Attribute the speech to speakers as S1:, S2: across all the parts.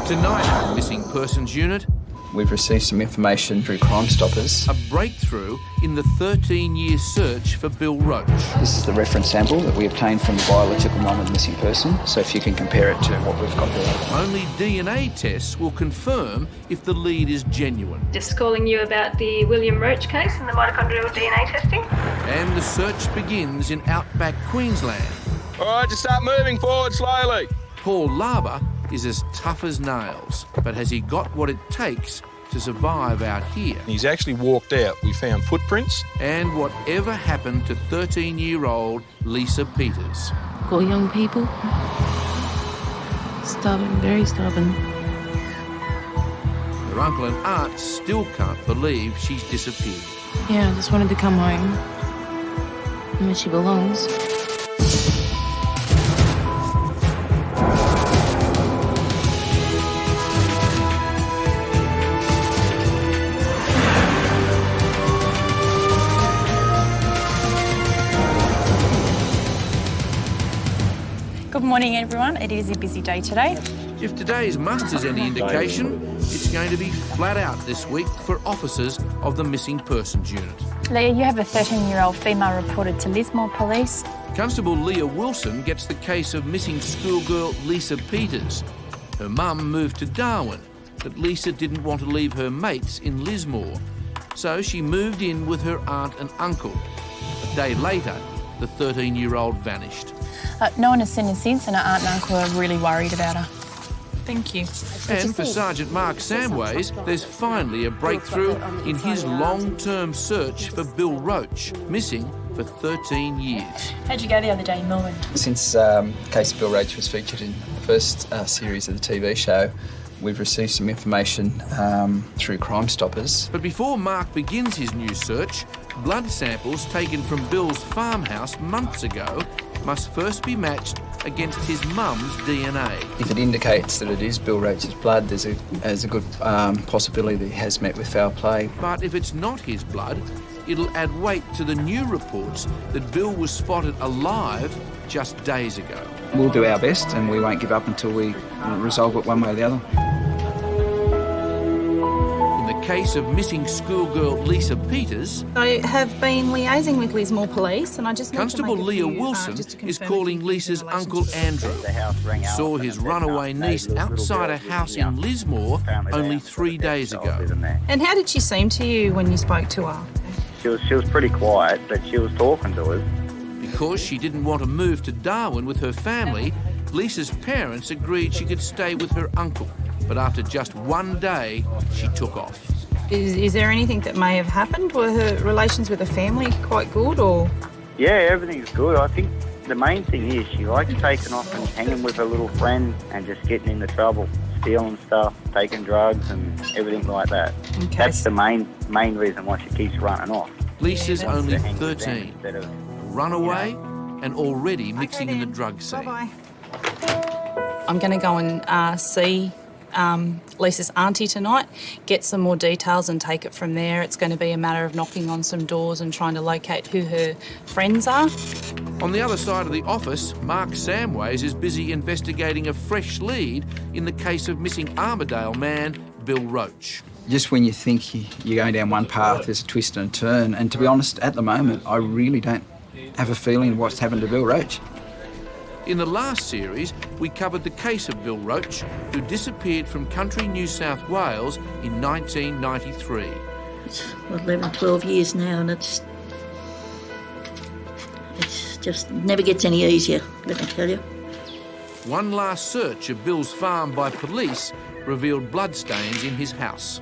S1: Tonight on Missing Persons Unit,
S2: we've received some information through Crime Stoppers.
S1: a breakthrough in the 13-year search for Bill Roach.
S2: This is the reference sample that we obtained from the biological mum of the missing person, so if you can compare it to what we've got there.
S1: Only DNA tests will confirm if the lead is genuine.
S3: Just calling you about the William Roach case and the mitochondrial DNA testing.
S1: And the search begins in outback Queensland.
S4: All right, just start moving forward slowly.
S1: Paul Laba is as tough as nails, but has he got what it takes to survive out here?
S4: He's actually walked out. We found footprints.
S1: And whatever happened to 13-year-old Lisa Peters?
S5: Poor young people. Stubborn, very stubborn.
S1: Her uncle and aunt still can't believe she's disappeared.
S5: Yeah, I just wanted to come home. Where she belongs.
S6: Good morning, everyone. It is a busy day today.
S1: If today's muster's any indication, it's going to be flat out this week for officers of the Missing Persons Unit.
S6: Leah, you have a 13-year-old female reported to Lismore Police.
S1: Constable Leah Wilson gets the case of missing schoolgirl Lisa Peters. Her mum moved to Darwin, but Lisa didn't want to leave her mates in Lismore, so she moved in with her aunt and uncle. A day later, the 13-year-old vanished.
S6: No one has seen her since, and her aunt and uncle are really worried about her. Thank you.
S1: And for Sergeant Mark Samways, there's finally a breakthrough in his long-term search for Bill Roach, missing for 13 years.
S6: How'd you go the other day in Melbourne?
S2: Since the case of Bill Roach was featured in the first series of the TV show, we've received some information through Crime Stoppers.
S1: But before Mark begins his new search, blood samples taken from Bill's farmhouse months ago must first be matched against his mum's DNA.
S2: If it indicates that it is Bill Roach's blood, there's a good possibility that he has met with foul play.
S1: But if it's not his blood, it'll add weight to the new reports that Bill was spotted alive just days ago.
S2: We'll do our best and we won't give up until we resolve it one way or the other.
S1: In the case of missing schoolgirl Lisa Peters,
S7: I have been liaising with Lismore Police and I just
S1: Constable Leah Wilson is calling Lisa's uncle Andrew. Saw his runaway niece outside a house in Lismore only 3 days ago.
S7: And how did she seem to you when you spoke to her?
S8: She was pretty quiet, but she was talking to us.
S1: Because she didn't want to move to Darwin with her family, Lisa's parents agreed she could stay with her uncle. But after just 1 day, she took off.
S7: Is there anything that may have happened? Were her relations with her family quite good, or...?
S8: Yeah, everything's good. I think the main thing is she likes taking off and hanging with her little friend and just getting into trouble, stealing stuff, taking drugs and everything like that.
S7: Okay.
S8: That's the main reason why she keeps running off.
S1: Lisa's only 13, runaway and already mixing in the drug scene.
S7: Bye-bye. I'm going to go and see Lisa's auntie tonight, get some more details and take it from there. It's going to be a matter of knocking on some doors and trying to locate who her friends are.
S1: On the other side of the office, Mark Samways is busy investigating a fresh lead in the case of missing Armidale man Bill Roach.
S2: Just when you think you're going down one path, there's a twist and a turn. And to be honest, at the moment, I really don't have a feeling of what's happened to Bill Roach.
S1: In the last series, we covered the case of Bill Roach, who disappeared from country New South Wales in 1993.
S9: It's 11, 12 years now, and it's just never gets any easier, let me tell you.
S1: One last search of Bill's farm by police revealed bloodstains in his house.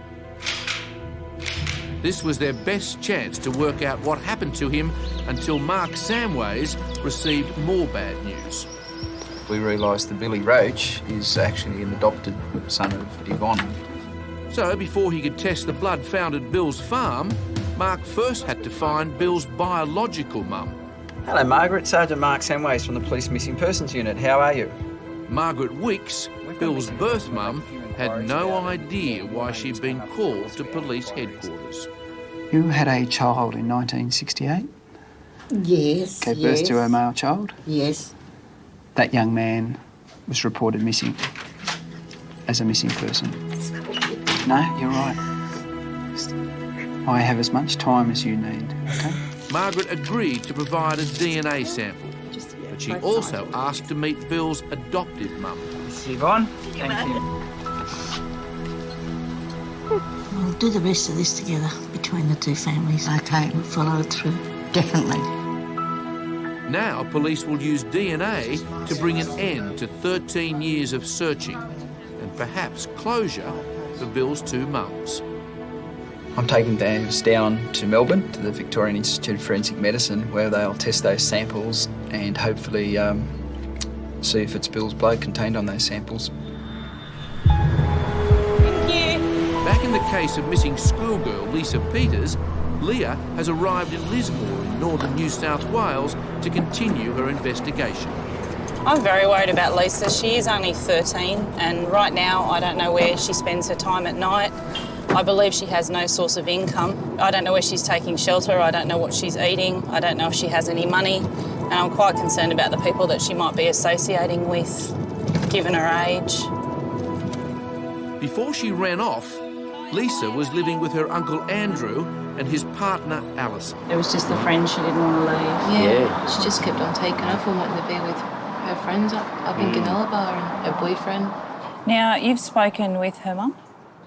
S1: This was their best chance to work out what happened to him until Mark Samways received more bad news.
S2: We realised that Billy Roach is actually an adopted son of Yvonne.
S1: So before he could test the blood found at Bill's farm, Mark first had to find Bill's biological mum.
S2: Hello, Margaret. Sergeant Mark Samways from the Police Missing Persons Unit. How are you?
S1: Margaret Wicks, Bill's birth mum, had no idea why she'd been called to police headquarters.
S2: You had a child in 1968?
S9: Yes,
S2: Gave birth to a male child?
S9: Yes.
S2: That young man was reported missing. as a missing person. No, you're right. I have as much time as you need, okay?
S1: Margaret agreed to provide a DNA sample, but she also asked to meet Bill's adoptive mum.
S2: Yvonne, thank you.
S9: We'll do the rest of this together between the two families. Okay. We'll follow it through. Definitely.
S1: Now police will use DNA to bring an end to 13 years of searching and perhaps closure for Bill's two mums.
S2: I'm taking those down to Melbourne, to the Victorian Institute of Forensic Medicine, where they'll test those samples and hopefully see if it's Bill's blood contained on those samples.
S7: Thank you.
S1: Back in the case of missing schoolgirl Lisa Peters, Leah has arrived in Lismore in northern New South Wales to continue her investigation.
S7: I'm very worried about Lisa. She is only 13 and right now I don't know where she spends her time at night. I believe she has no source of income. I don't know where she's taking shelter. I don't know what she's eating. I don't know if she has any money. And I'm quite concerned about the people that she might be associating with, given her age.
S1: Before she ran off, Lisa was living with her uncle Andrew and his partner Alison.
S7: It was just the friend she didn't want to leave.
S5: Yeah. She just kept on taking off and wanting to be with her friends up in Laba and her boyfriend.
S7: Now, you've spoken with her mum?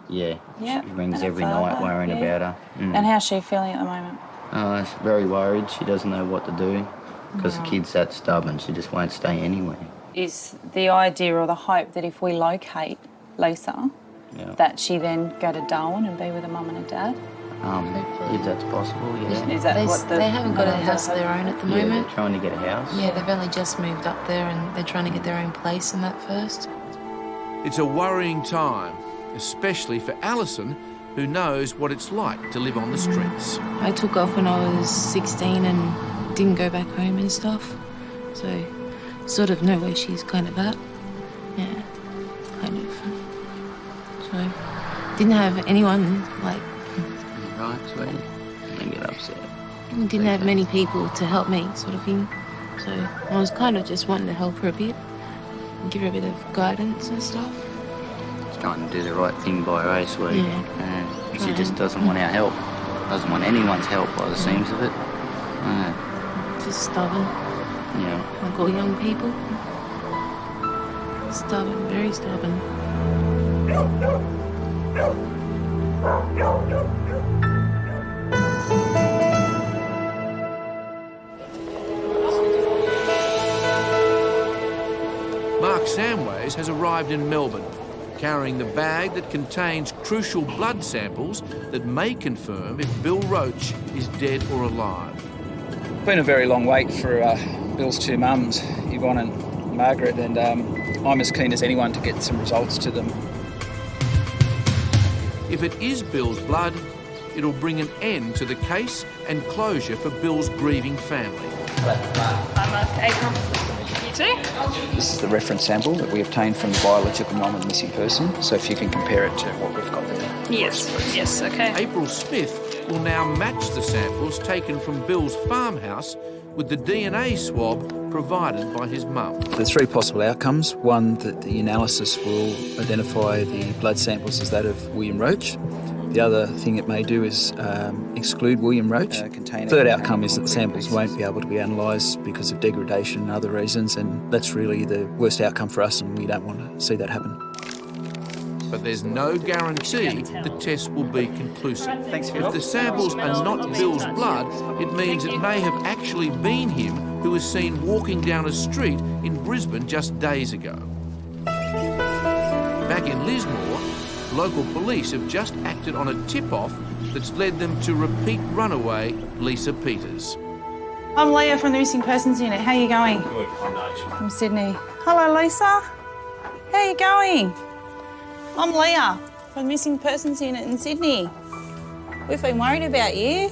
S10: Yeah.
S7: Yeah.
S10: She rings every night worrying about her.
S7: And how's she feeling at the moment?
S10: She's very worried. She doesn't know what to do because the kid's that stubborn. She just won't stay anywhere.
S7: Is the idea or the hope that if we locate Lisa, that she then go to Darwin and be with her mum and her dad?
S10: If that's possible, yeah.
S7: Is that
S5: They haven't got a house of their own at the moment.
S10: They're trying to get a house.
S5: Yeah, they've only just moved up there and they're trying to get their own place in that first.
S1: It's a worrying time, especially for Alison, who knows what it's like to live on the streets.
S5: I took off when I was 16 and didn't go back home and stuff. So, sort of know where she's kind of at. Yeah, kind of. So, didn't have anyone, like...
S10: Right, sweetie. Don't get upset.
S5: Didn't have many people to help me, sort of thing. So, I was kind of just wanting to help her a bit and give her a bit of guidance and stuff.
S10: Trying to do the right thing by her, sweetie.
S5: Yeah.
S10: She just doesn't want our help. Doesn't want anyone's help by the seams of it.
S5: Just stubborn.
S10: Yeah.
S5: Like all young people. Stubborn, very stubborn.
S1: Mark Samways has arrived in Melbourne, carrying the bag that contains crucial blood samples that may confirm if Bill Roach is dead or alive.
S2: It's been a very long wait for Bill's two mums, Yvonne and Margaret, and I'm as keen as anyone to get some results to them.
S1: If it is Bill's blood, it'll bring an end to the case and closure for Bill's grieving family.
S3: I'm April. You too?
S2: This is the reference sample that we obtained from the biological mum of the missing person, so if you can compare it to what we've got there.
S3: Yes, okay.
S1: April Smith will now match the samples taken from Bill's farmhouse with the DNA swab provided by his mum.
S2: There are three possible outcomes. One, that the analysis will identify the blood samples as that of William Roach. The other thing it may do is exclude William Roach. Third outcome is that the samples won't be able to be analysed because of degradation and other reasons, and that's really the worst outcome for us, and we don't want to see that happen.
S1: But there's no guarantee the test will be conclusive. If the samples are not Bill's blood, it means it may have actually been him who was seen walking down a street in Brisbane just days ago. Back in Lismore, local police have just acted on a tip-off that's led them to repeat runaway Lisa Peters.
S7: I'm Leah from the Missing Persons Unit. How are you going?
S11: Good, I'm Nigel.
S7: From Sydney. Hello, Lisa. How are you going? I'm Leah from the Missing Persons Unit in Sydney. We've been worried about you.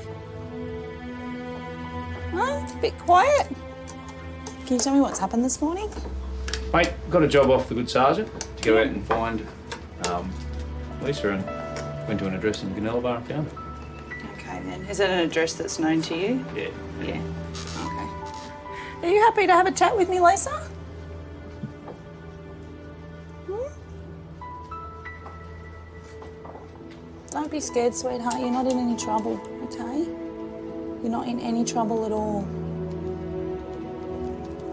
S7: Huh? A bit quiet. Can you tell me what's happened this morning?
S11: Mate, got a job off the good sergeant to go out and find Lisa, and went to an address in Laba and found her.
S7: Okay, then. Is it an address that's known to you?
S11: Yeah.
S7: Yeah. Okay. Are you happy to have a chat with me, Lisa? Don't be scared, sweetheart. You're not in any trouble, okay? You're not in any trouble at all.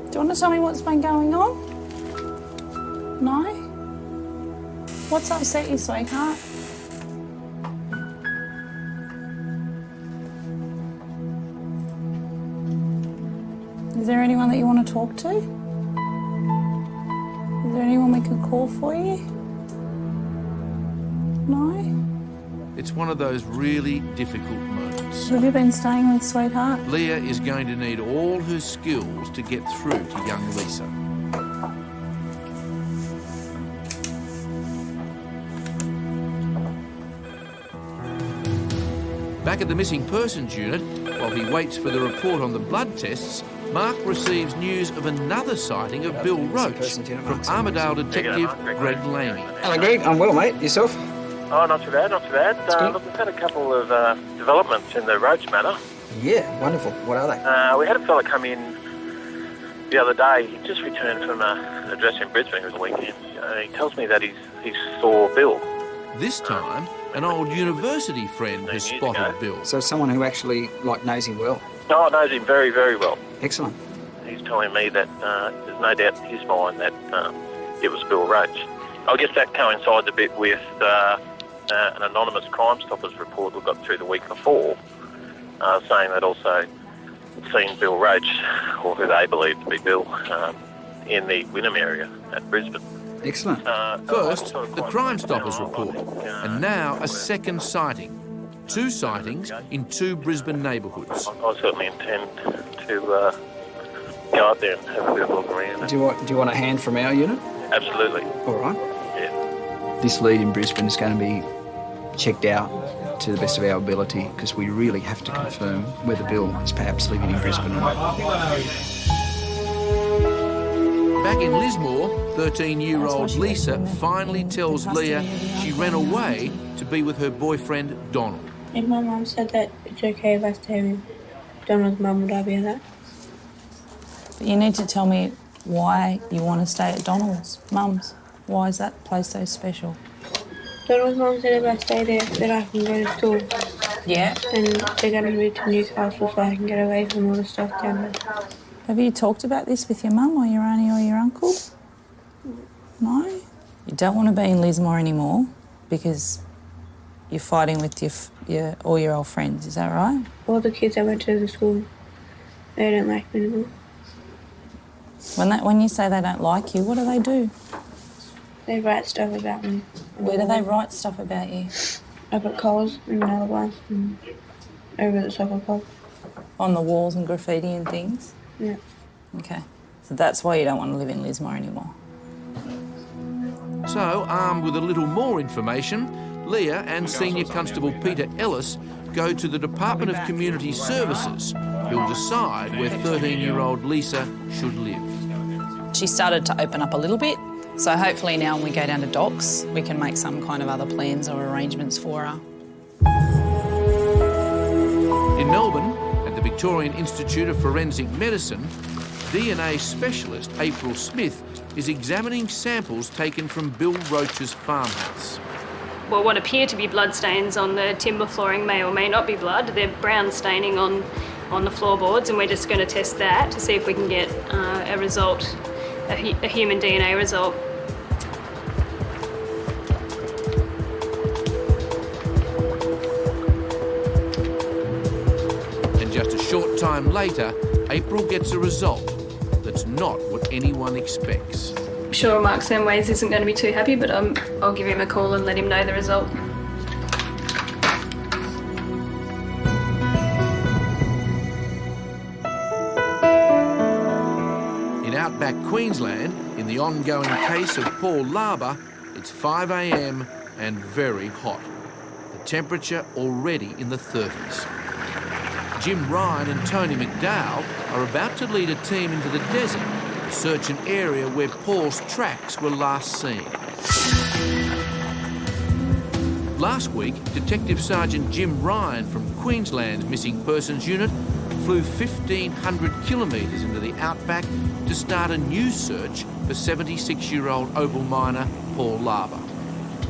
S7: Do you want to tell me what's been going on? No? What's upset you, sweetheart? Is there anyone that you want to talk to? Is there anyone we could call for you? No?
S1: It's one of those really difficult moments.
S7: Who have you been staying with, sweetheart?
S1: Leah is going to need all her skills to get through to young Lisa. Back at the missing persons unit, while he waits for the report on the blood tests, Mark receives news of another sighting of Bill Roach from Armidale detective Greg Laney.
S2: Hello, Greg. I'm well, mate. Yourself?
S12: Oh, not too bad, not too bad. Look, we've had a couple of developments in the Roach matter.
S2: Yeah, wonderful. What are they?
S12: We had a fella come in the other day. He just returned from an address in Brisbane over the weekend. He tells me that he saw Bill.
S1: This time, an old university friend has spotted Bill.
S2: So someone who actually, knows him well?
S12: Oh, knows him very, very well.
S2: Excellent.
S12: He's telling me that there's no doubt in his mind that it was Bill Roach. I guess that coincides a bit with an anonymous Crime Stoppers report we got through the week before, saying that also seen Bill Roach, or who they believe to be Bill, in the Wynnum area at Brisbane.
S2: Excellent.
S1: First, the Crime Stoppers report, and now a second sighting. 2 sightings in 2 Brisbane neighbourhoods.
S12: I certainly intend to go out there and have a bit of a look around.
S2: Do you want a hand from our unit?
S12: Absolutely.
S2: All right.
S12: Yeah.
S2: This lead in Brisbane is going to be checked out to the best of our ability because we really have to confirm whether Bill is perhaps living in Brisbane or not.
S1: Back in Lismore, 13-year-old Lisa finally tells Leah she ran away to be with her boyfriend Donald.
S13: If my mum said that it's okay if I stay with Donald's mum, would I be allowed?
S7: But you need to tell me why you want to stay at Donald's mum's. Why is that place so special?
S13: Donald's mum said if I stay there that I can go to school.
S7: Yeah.
S13: And they're going to move to Newcastle so I can get away from all the stuff down there.
S7: Have you talked about this with your mum or your auntie or your uncle? No? You don't want to be in Lismore anymore because you're fighting with all your old friends, is that right?
S13: All the kids I went to the school, they don't like me anymore.
S7: When you say they don't like you, what do they do?
S13: They write stuff about me.
S7: Where do they write stuff about you?
S13: Up at Coles and another one, and over at the soccer club.
S7: On the walls and graffiti and things?
S13: Yeah.
S7: Okay. So that's why you don't want to live in Lismore anymore.
S1: So, armed with a little more information, Leah and Senior Constable Peter Ellis go to the Department of Community Services, who'll decide where 13-year-old Lisa should live.
S7: She started to open up a little bit, so hopefully now when we go down to docks, we can make some kind of other plans or arrangements for her.
S1: In Melbourne, at the Victorian Institute of Forensic Medicine, DNA specialist April Smith is examining samples taken from Bill Roach's farmhouse.
S3: Well, what appear to be blood stains on the timber flooring may or may not be blood. They're brown staining on the floorboards, and we're just going to test that to see if we can get a result, a human DNA result.
S1: And just a short time later, April gets a result that's not what anyone expects.
S3: I'm sure Mark Samways isn't going to be too happy, but I'll give him a call and let him know the result.
S1: In outback Queensland, in the ongoing case of Paul Laba, it's 5 a.m. and very hot. The temperature already in the 30s. Jim Ryan and Tony McDowell are about to lead a team into the desert to search an area where Paul's tracks were last seen. Last week, Detective Sergeant Jim Ryan from Queensland's Missing Persons Unit flew 1,500 kilometres into the outback to start a new search for 76-year-old Opal miner Paul Laba.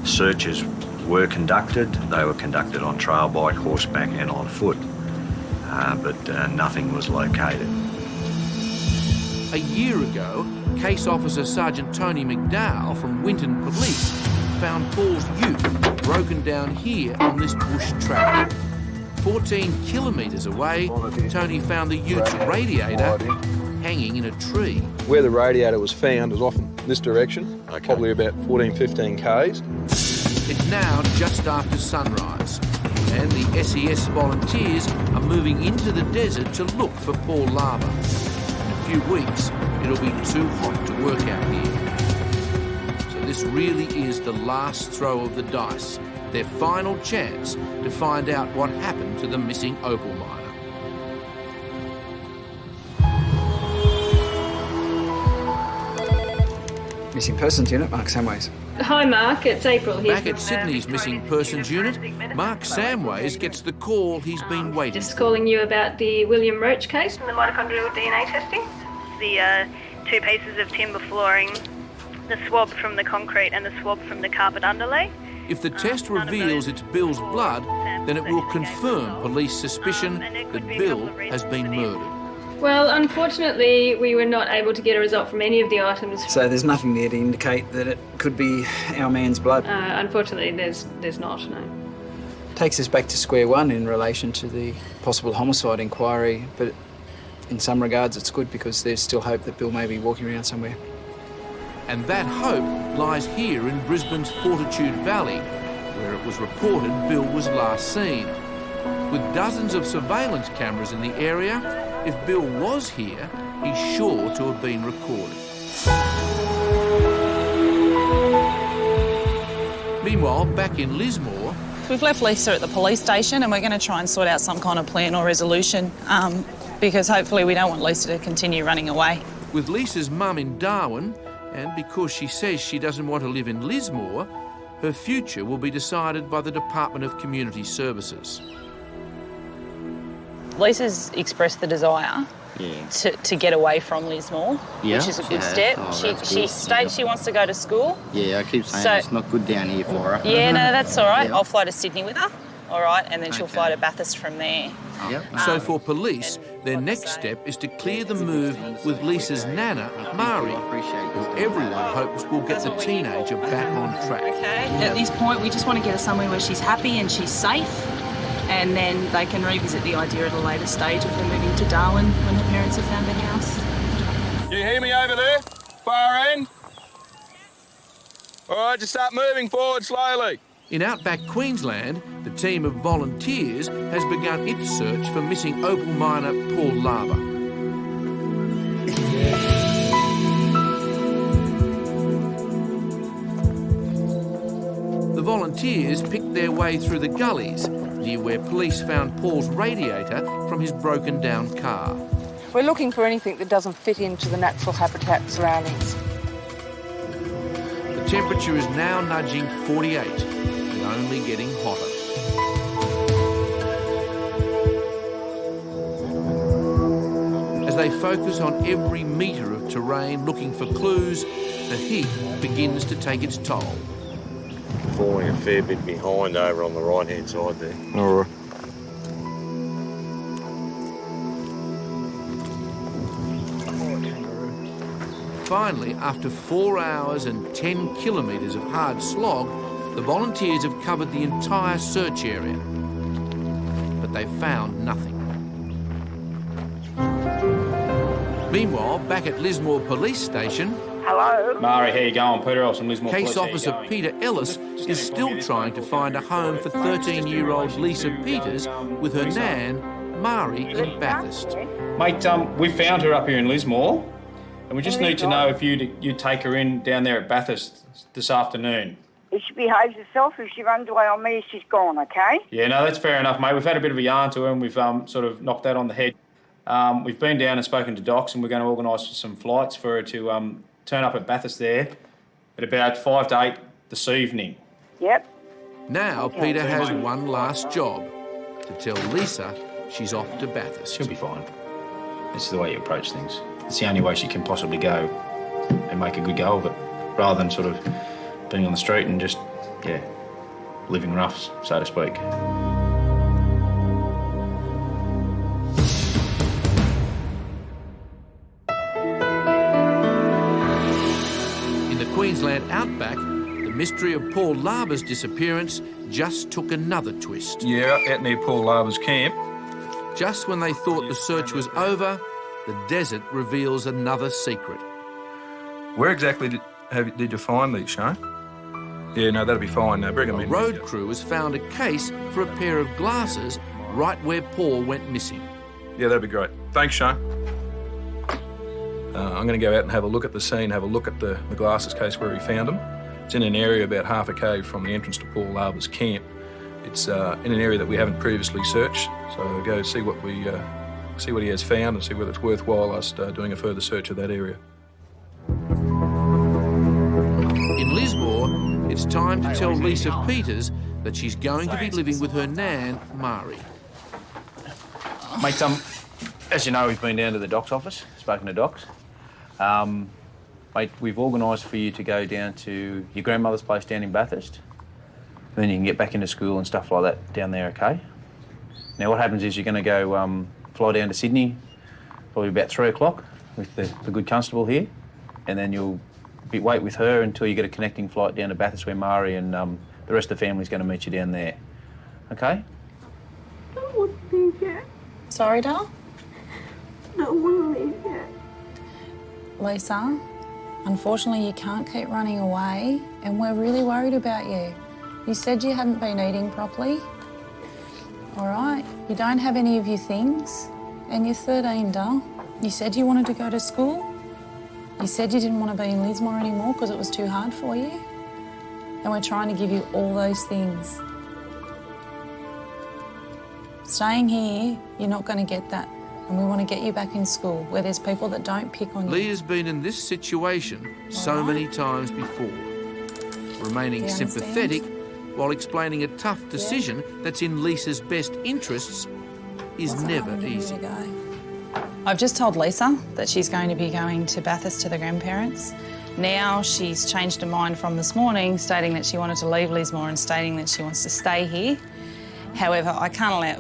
S14: Searchers were conducted. They were conducted on trail bike, horseback and on foot, but nothing was located.
S1: A year ago, Case Officer Sergeant Tony McDowell from Winton Police found Paul's ute broken down here on this bush track. 14 kilometres away, Tony found the ute's radiator hanging in a tree.
S4: Where the radiator was found was off in this direction, probably about 14, 15 k's.
S1: It's now just after sunrise, and the SES volunteers are moving into the desert to look for Paul Laba. In a few weeks, it'll be too hot to work out here. So this really is the last throw of the dice, their final chance to find out what happened to the missing opal miner.
S2: Missing Persons Unit, Mark Samways.
S3: Hi Mark, it's April here.
S1: Back at Sydney's Missing Persons Unit, Mark Samways gets the call he's been waiting
S3: Just
S1: for.
S3: calling you about the William Roach case.
S15: The mitochondrial DNA testing, the 2 pieces of timber flooring, the swab from the concrete and the swab from the carpet underlay.
S1: If the test reveals it's Bill's blood, then it will confirm police suspicion that Bill has been murdered.
S3: Well, unfortunately, we were not able to get a result from any of the items.
S2: So there's nothing there to indicate that it could be our man's blood?
S3: Unfortunately, there's not, no.
S2: Takes us back to square one in relation to the possible homicide inquiry, but in some regards it's good because there's still hope that Bill may be walking around somewhere.
S1: And that hope lies here in Brisbane's Fortitude Valley, where it was reported Bill was last seen. With dozens of surveillance cameras in the area, if Bill was here, he's sure to have been recorded. Meanwhile, back in Lismore...
S7: We've left Lisa at the police station and we're going to try and sort out some kind of plan or resolution because hopefully we don't want Lisa to continue running away.
S1: With Lisa's mum in Darwin, and because she says she doesn't want to live in Lismore, her future will be decided by the Department of Community Services.
S7: Lisa's expressed the desire to get away from Lismore, which is a good step. She states she wants to go to school.
S10: Yeah, I keep saying it's not good down here for her.
S7: Yeah, no, that's all right. I'll fly to Sydney with her, all right, and then she'll fly to Bathurst from there.
S1: So for police, their next step is to clear the move with Lisa's nana, Mari, who everyone hopes will get the teenager back on track.
S7: Okay. At this point, we just want to get her somewhere where she's happy and she's safe, and then they can revisit the idea at a later stage if they're moving to Darwin when her parents have found a house.
S4: You hear me over there? Far end? All right, just start moving forward slowly.
S1: In outback Queensland, the team of volunteers has begun its search for missing opal miner Paul Laba. The volunteers picked their way through the gullies near where police found Paul's radiator from his broken down car.
S16: We're looking for anything that doesn't fit into the natural habitat surroundings.
S1: The temperature is now nudging 48 and only getting hotter. As they focus on every metre of terrain looking for clues, the heat begins to take its toll.
S17: Falling a fair bit behind over on the right-hand side there.
S4: All right.
S1: Finally, after 4 hours and 10 kilometres of hard slog, the volunteers have covered the entire search area. But they've found nothing. Meanwhile, back at Lismore Police Station...
S11: Hello? Mari, how you going? Peter Ellis from Lismore
S1: Case
S11: Police.
S1: Officer Peter Ellis is still trying to find a home for 13-year-old Lisa Peters with her nan, Mari, in Bathurst.
S11: Mate, we found her up here in Lismore, and we just need to know if you'd take her in down there at Bathurst this afternoon.
S18: If she behaves herself, if she runs away on me, she's gone, OK?
S11: Yeah, no, that's fair enough, mate. We've had a bit of a yarn to her and we've sort of knocked that on the head. We've been down and spoken to Docs and we're going to organise some flights for her to turn up at Bathurst there at about 5 to 8 this evening.
S18: Yep.
S1: Now Peter has one last job, to tell Lisa she's off to Bathurst.
S11: She'll be fine. This is the way you approach things. It's the only way she can possibly go and make a good go of it, rather than sort of being on the street and just, living rough, so to speak.
S1: In the Queensland outback, the mystery of Paul Laba's disappearance just took another twist.
S4: Yeah, out near Paul Laba's camp.
S1: Just when they thought the search was over, the desert reveals another secret.
S4: Where exactly did you find these, Shane? Yeah, no, that'll be fine. Bring them
S1: A
S4: in.
S1: road crew has found a case for a pair of glasses right where Paul went missing.
S4: Yeah, that'd be great. Thanks, Shane. I'm going to go out and have a look at the scene, have a look at the glasses case where he found them. It's in an area about half a k from the entrance to Paul Laba's camp. It's in an area that we haven't previously searched, so I'll go see what he has found and see whether it's worthwhile us doing a further search of that area.
S1: In Lismore, it's time to tell Lisa Peters that she's going to be living with her nan, Mari.
S11: Mate, as you know, we've been down to the doc's office, spoken to docs. Mate, we've organised for you to go down to your grandmother's place down in Bathurst. Then you can get back into school and stuff like that down there, OK? Now, what happens is you're going to go fly down to Sydney, probably about 3 o'clock with the good constable here, and then you'll wait with her until you get a connecting flight down to Bathurst where Mari and the rest of the family's going to meet you down there. OK?
S13: I don't want to leave yet.
S7: Sorry, doll?
S13: I don't want to leave yet.
S7: Lisa, unfortunately you can't keep running away and we're really worried about you. You said you haven't been eating properly. All right, you don't have any of your things and you're 13, doll. You said you wanted to go to school. You said you didn't want to be in Lismore anymore because it was too hard for you. And we're trying to give you all those things. Staying here, you're not going to get that. And we want to get you back in school where there's people that don't pick on you.
S1: Leah's been in this situation so many times before, remaining sympathetic while explaining a tough decision that's in Lisa's best interests is never easy.
S7: I've just told Lisa that she's going to be going to Bathurst to the grandparents. Now she's changed her mind from this morning, stating that she wanted to leave Lismore and stating that she wants to stay here. However,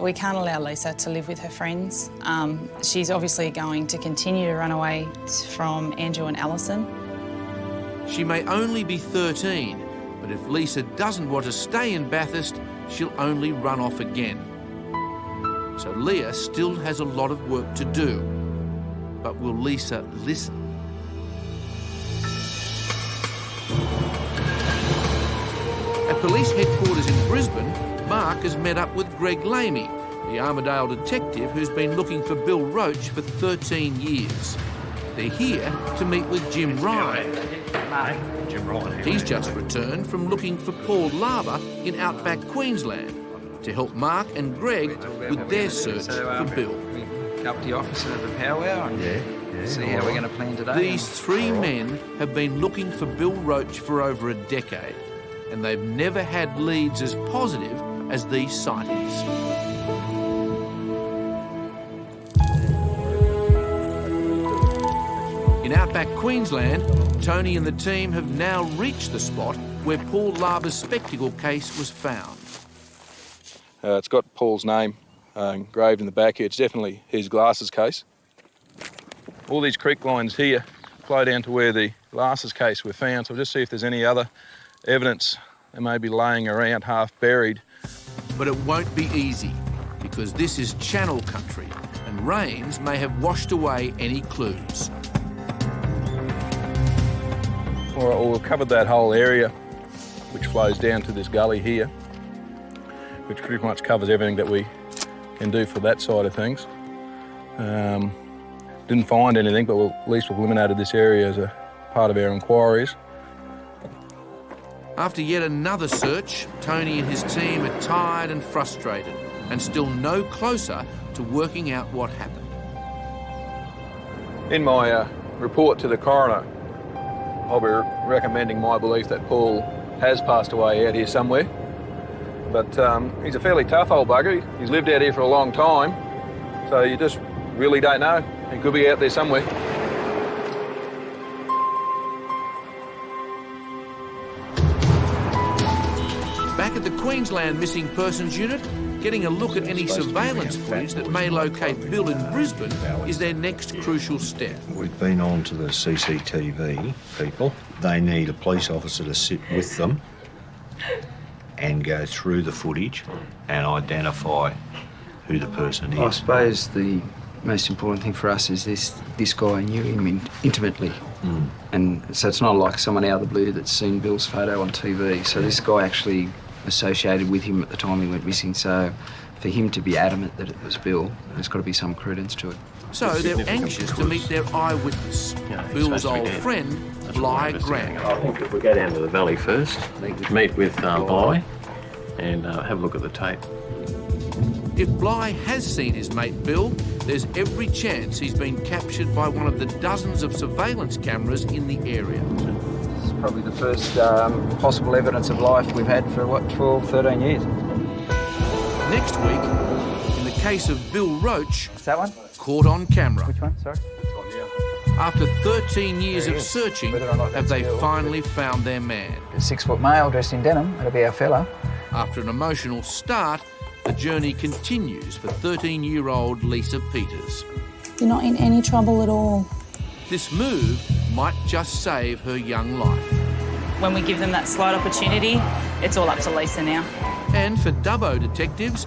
S7: we can't allow Lisa to live with her friends. She's obviously going to continue to run away from Andrew and Alison.
S1: She may only be 13, but if Lisa doesn't want to stay in Bathurst, she'll only run off again. So Leah still has a lot of work to do. But will Lisa listen? At police headquarters in Brisbane, Mark has met up with Greg Lamy, the Armidale detective who's been looking for Bill Roach for 13 years. They're here to meet with Jim Ryan. He's just returned from looking for Paul Laba in outback Queensland to help Mark and Greg with their search for Bill.
S2: Up to the office at the powwow and see how we're going to plan today.
S1: These three men have been looking for Bill Roach for over a decade, and they've never had leads as positive as these sightings. In outback Queensland, Tony and the team have now reached the spot where Paul Laba's spectacle case was found.
S4: It's got Paul's name engraved in the back here. It's definitely his glasses case. All these creek lines here flow down to where the glasses case were found, so we'll just see if there's any other evidence that may be laying around half buried.
S1: But it won't be easy, because this is channel country and rains may have washed away any clues.
S4: All right, well, we've covered that whole area, which flows down to this gully here, which pretty much covers everything that we can do for that side of things. Didn't find anything, but at least we've eliminated this area as a part of our inquiries.
S1: After yet another search, Tony and his team are tired and frustrated and still no closer to working out what happened.
S4: In my report to the coroner, I'll be recommending my belief that Paul has passed away out here somewhere. But he's a fairly tough old bugger. He's lived out here for a long time, so you just really don't know. He could be out there somewhere.
S1: Back Back at the Queensland Missing Persons Unit, getting a look at any surveillance footage that may locate Bill in Brisbane is their next crucial step.
S14: We've been on to the CCTV people. They need a police officer to sit with them and go through the footage and identify who the person is.
S2: I suppose the most important thing for us is this guy knew him intimately. And so it's not like someone out of the blue that's seen Bill's photo on TV. So this guy actually associated with him at the time he went missing. So for him to be adamant that it was Bill, there's got to be some credence to it.
S1: So they're anxious to meet their eyewitness, Bill's old friend, Bly Grant.
S17: I think if we go down to the valley first, meet with Bly and have a look at the tape.
S1: If Bly has seen his mate Bill, there's every chance he's been captured by one of the dozens of surveillance cameras in the area.
S2: It's probably the first possible evidence of life we've had for, 12, 13 years.
S1: Next week, in the case of Bill Roach,
S2: that one?
S1: Caught on camera.
S2: Which one, sorry?
S1: After 13 years of searching, have they finally found their man?
S2: A 6-foot male dressed in denim, that'll be our fella.
S1: After an emotional start, the journey continues for 13-year-old Lisa Peters.
S7: You're not in any trouble at all.
S1: This move might just save her young life.
S7: When we give them that slight opportunity, it's all up to Lisa now.
S1: And for Dubbo detectives,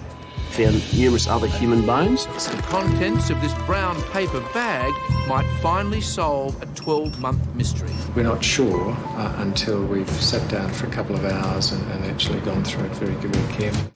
S19: found numerous other human bones.
S1: The contents of this brown paper bag might finally solve a 12-month mystery.
S20: We're not sure until we've sat down for a couple of hours and actually gone through it very carefully.